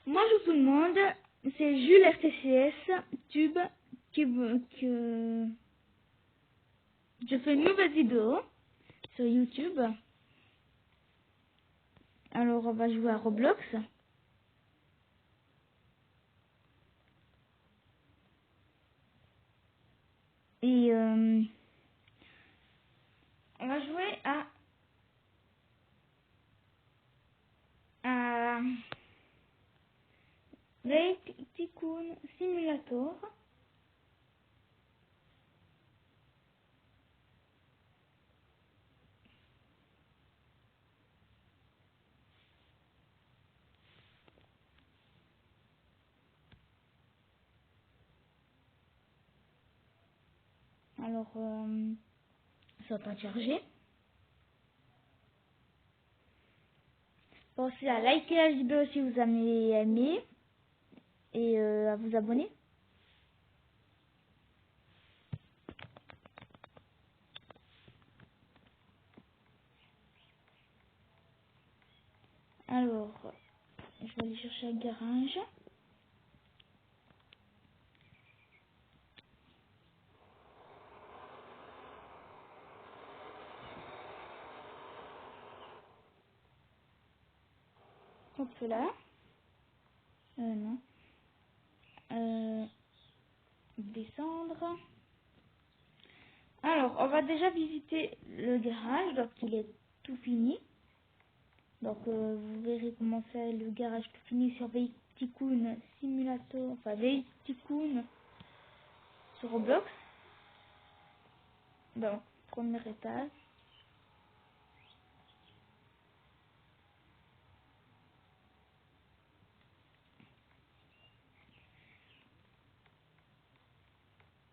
Bonjour tout le monde, c'est Jules RTCS Tube que je fais une nouvelle vidéo sur YouTube. Alors on va jouer à Roblox. Et on va jouer à Lake Tycoon Simulator. Alors ça va charger. Pensez à liker la vidéo si vous avez aimé et à vous abonner. Alors, je vais aller chercher un garage. Hop là. Non. Descendre. Alors, on va déjà visiter le garage, donc il est tout fini. Donc, vous verrez comment c'est le garage tout fini sur Tycoon Simulator, enfin Tycoon sur Roblox. Donc, premier étage.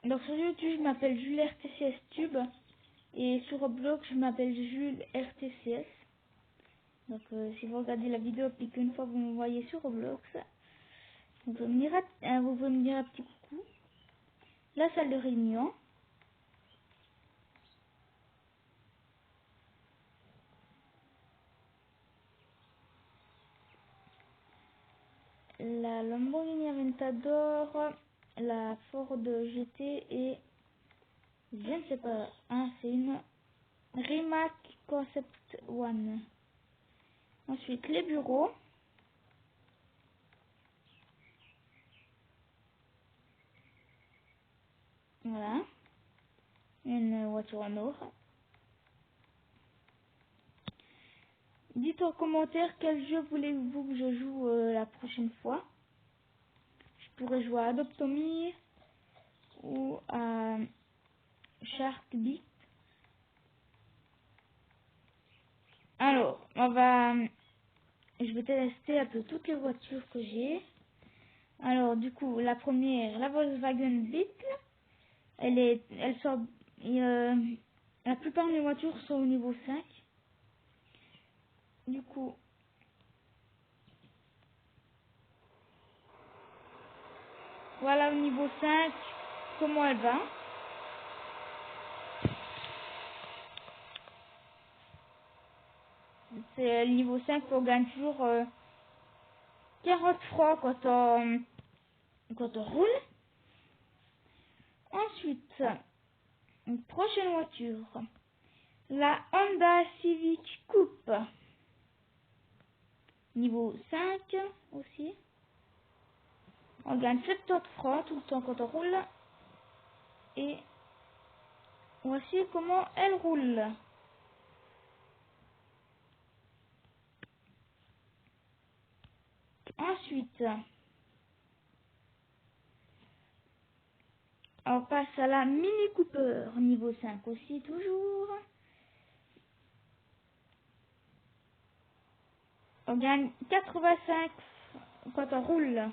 Donc, sur YouTube, je m'appelle Jules RTCS Tube. Et sur Roblox, je m'appelle Jules RTCS. Donc, si vous regardez la vidéo, puis qu'une fois vous me voyez sur Roblox, vous pouvez me dire un petit coucou. La salle de réunion. La Lamborghini Aventador, la Ford GT et je ne sais pas, c'est une Rimac Concept One. Ensuite, les bureaux. Voilà. Une voiture en or. Dites en commentaire quel jeu voulez-vous que je joue la prochaine fois. Je pourrais jouer à Adoptomy ou à Shark Beat. Alors, je vais tester un peu toutes les voitures que j'ai. Alors, du coup, la première, la Volkswagen Beetle. Elle sort, la plupart des voitures sont au niveau 5. Du coup, voilà au niveau 5, comment elle va. C'est le niveau 5 qu'on gagne toujours 40 francs quand on roule. Ensuite, une prochaine voiture. La Honda Civic Coupe. Niveau 5 aussi. On gagne 70 francs tout le temps quand on roule. Et voici comment elle roule. Ensuite, on passe à la Mini Cooper, niveau 5 aussi toujours. On gagne 85 quand on roule.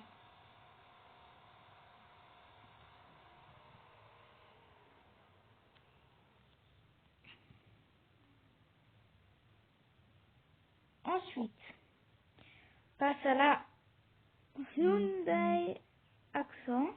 Ensuite, passe à la Hyundai Accent.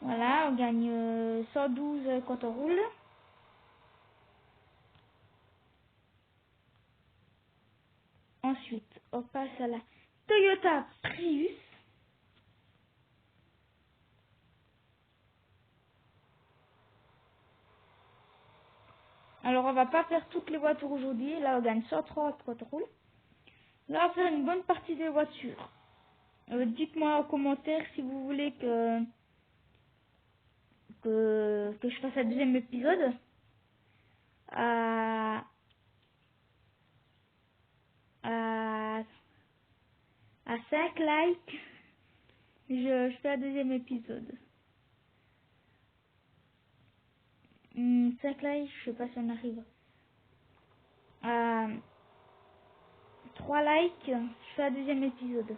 Voilà, on gagne 112 quand on roule. Ensuite, on passe à la Toyota Prius. Alors, on va pas faire toutes les voitures aujourd'hui. Là, on gagne 130 quand on roule. Là, on va faire une bonne partie des voitures. Dites-moi en commentaire si vous voulez que je fasse un deuxième épisode. À, à, à 5 likes, je fais un deuxième épisode. 5 likes, je sais pas si on arrive. À 3 likes, je fais un deuxième épisode.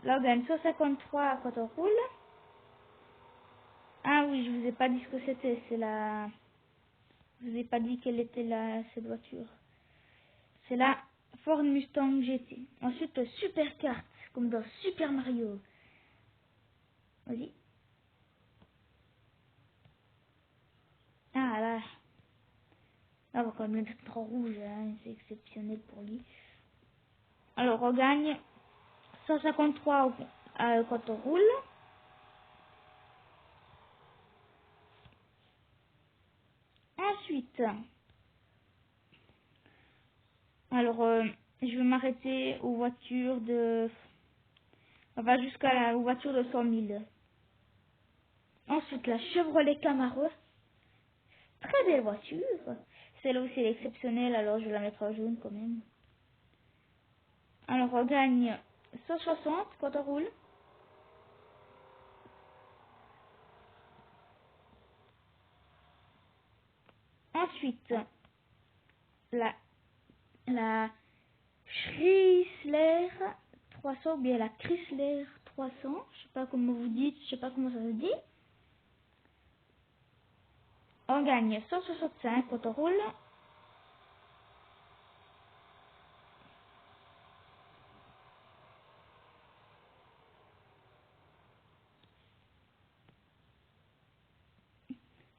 Là, on gagne 153 quand on roule. Ah oui, je vous ai pas dit ce que c'était. C'est la... Je vous ai pas dit quelle était cette voiture. C'est la Ford Mustang GT. Ensuite, le Super Kart, comme dans Super Mario. Vas-y. Ah là. Là, on va quand même le mettre en rouge. Hein. C'est exceptionnel pour lui. Alors, on gagne 153 quand on roule. Ensuite, alors, je vais m'arrêter aux voitures de... On va jusqu'à la voiture de 100 000. Ensuite, la Chevrolet Camaro. Très belle voiture. Celle-là aussi elle est exceptionnelle, alors je vais la mettre en jaune quand même. Alors, on gagne 160 quand on roule. Ensuite, la Chrysler 300, ou bien la Chrysler 300. Je sais pas comment vous dites, je sais pas comment ça se dit. On gagne 165 quand on roule.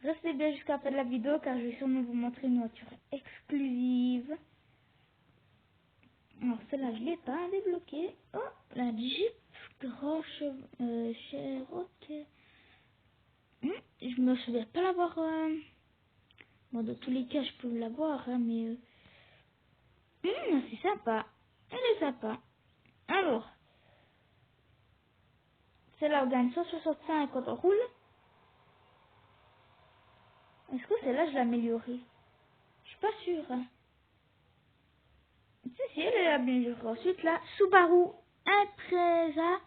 Restez bien jusqu'à la fin de la vidéo car je vais sûrement vous montrer une voiture exclusive. Alors celle-là je l'ai pas débloquée. Oh, la Jeep Grand Cherokee. Je me souviens pas l'avoir. Bon, dans tous les cas je peux l'avoir, hein, mais c'est sympa. Elle est sympa. Alors, celle-là on gagne 165 quand on roule. Est-ce que celle-là je l'ai améliorée? Je suis pas sûre. Hein. Si, elle est améliorée. Ensuite la Subaru Impreza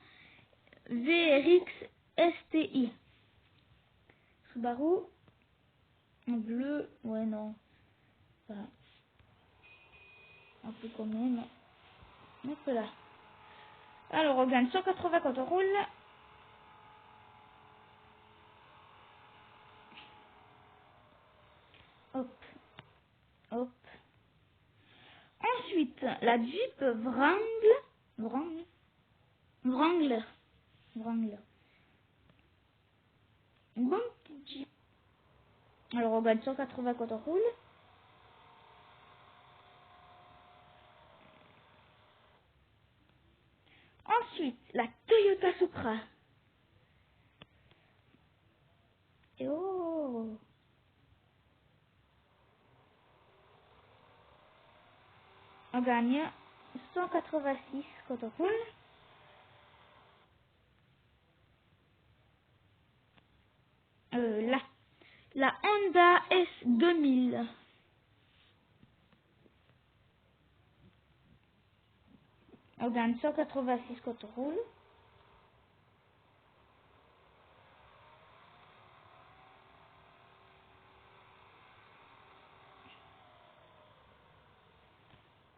VRX STI. Subaru en bleu, ouais non, enfin, un peu quand même, un peu là. Alors on gagne 180 quand on roule. Hop, hop. Ensuite, la Jeep Wrangler. Une bonne petite Jeep. Alors on gagne 180 quand on roule. Ensuite, la Toyota Supra. Et oh, on gagne 186 quand on roule. La Honda S2000. On gagne 186 quand on roule.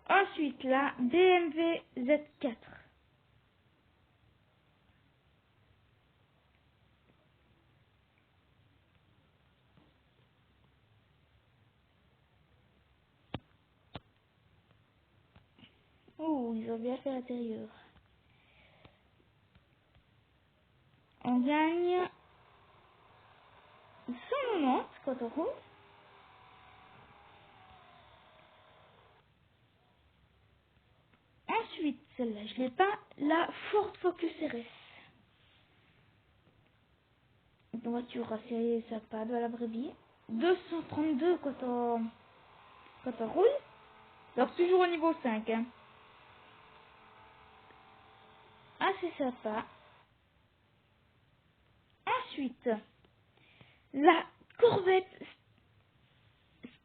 Ensuite, la BMW Z4. Oh, ils ont bien fait l'intérieur. On gagne 90 quand on roule. Ensuite, celle-là, je l'ai pas, la Ford Focus RS. Une voiture assez sympa de la vraie vie. 232 quand on roule. Donc toujours au niveau 5. Hein. Assez sympa. Ensuite, la Corvette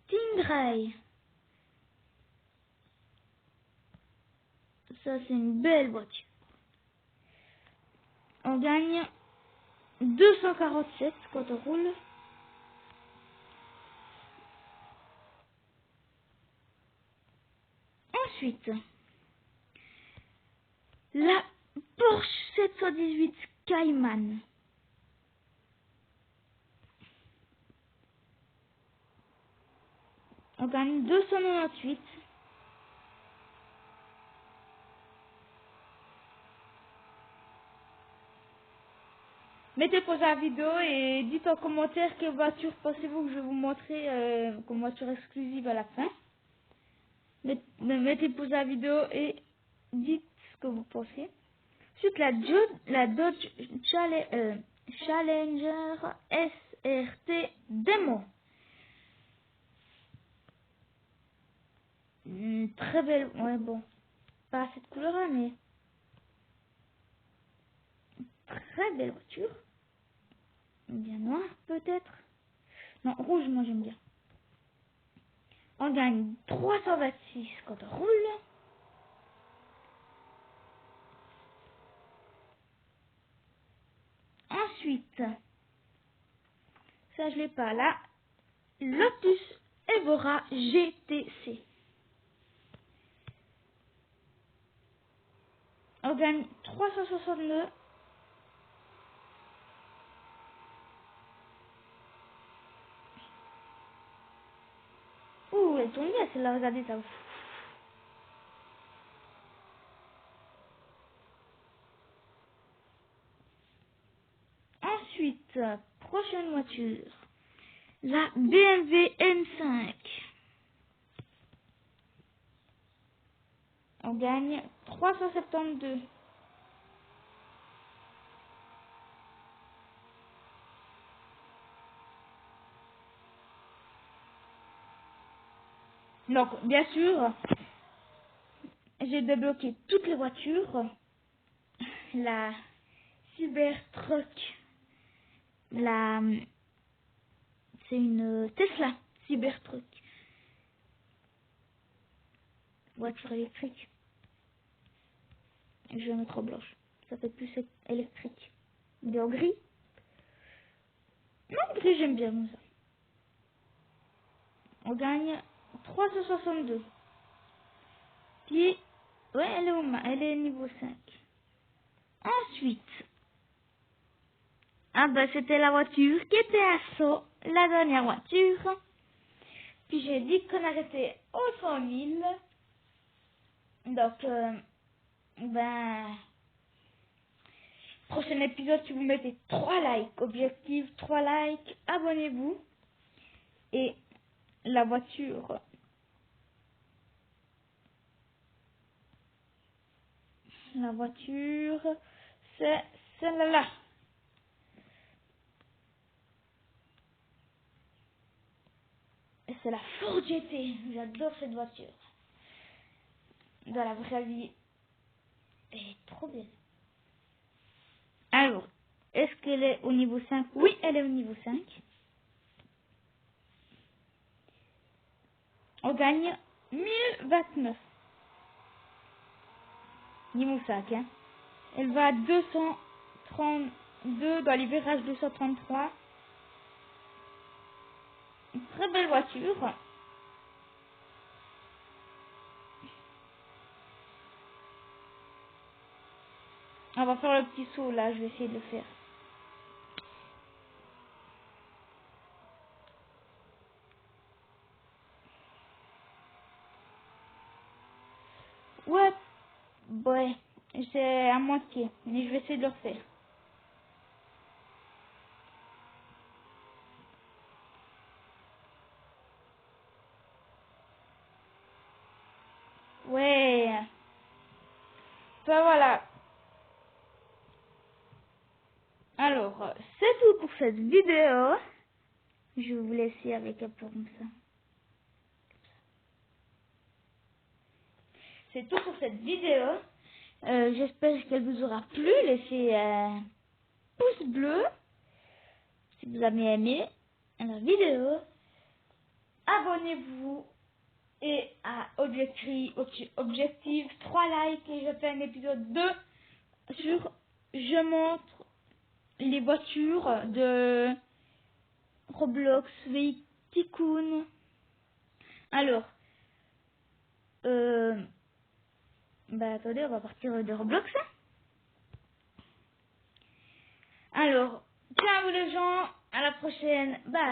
Stingray. Ça, c'est une belle voiture. On gagne 247 quand on roule. Ensuite, la Porsche 718 Cayman. On gagne 298. Mettez pause à la vidéo et dites en commentaire quelle voiture pensez-vous que je vais vous montrer comme voiture exclusive à la fin. Mettez pause à la vidéo et dites ce que vous pensez. Ensuite, la Dodge Challenger SRT Demo. Très belle, ouais bon, pas cette couleur-là, mais très belle voiture. Bien noire peut-être. Non, rouge, moi j'aime bien. On gagne 326 quand on roule. Ensuite, ça je l'ai pas là, Lotus Evora GTC. On gagne 362. Ouh, elle tombe bien celle-là, regardez ça. Ensuite, prochaine voiture, la BMW M5. On gagne 372. Donc, bien sûr, j'ai débloqué toutes les voitures. La Cybertruck, c'est une Tesla Cybertruck, voiture électrique. Je vais mettre en blanche, ça fait plus électrique. Il est en gris. Non, gris j'aime bien moi, ça. On gagne 362. Puis, ouais, elle est niveau 5. Ensuite, ah bah c'était la voiture qui était à saut, la dernière voiture. Puis j'ai dit qu'on arrêtait aux 100 000. Donc, ben, prochain épisode, si vous mettez 3 likes, objectif 3 likes, abonnez-vous. Et la voiture, c'est celle-là. Et c'est la Ford GT. J'adore cette voiture. Dans la vraie vie, elle est trop belle. Alors, est-ce qu'elle est au niveau 5? Oui, elle est au niveau 5. On gagne 1029. Niveau 5, hein. Elle va à 232 dans les virages 233. Une très belle voiture. On va faire le petit saut là, je vais essayer de le faire. Ouais, ouais, c'est à moitié, mais je vais essayer de le refaire. Alors, c'est tout pour cette vidéo. Je vais vous laisser avec un peu comme ça. C'est tout pour cette vidéo. J'espère qu'elle vous aura plu. Laissez un pouce bleu si vous avez aimé la vidéo. Abonnez-vous et à objectif 3 likes et je fais un épisode 2 sur je montre les voitures de Roblox Tycoon. Alors, attendez, on va partir de Roblox. Alors, ciao les gens, à la prochaine, bye.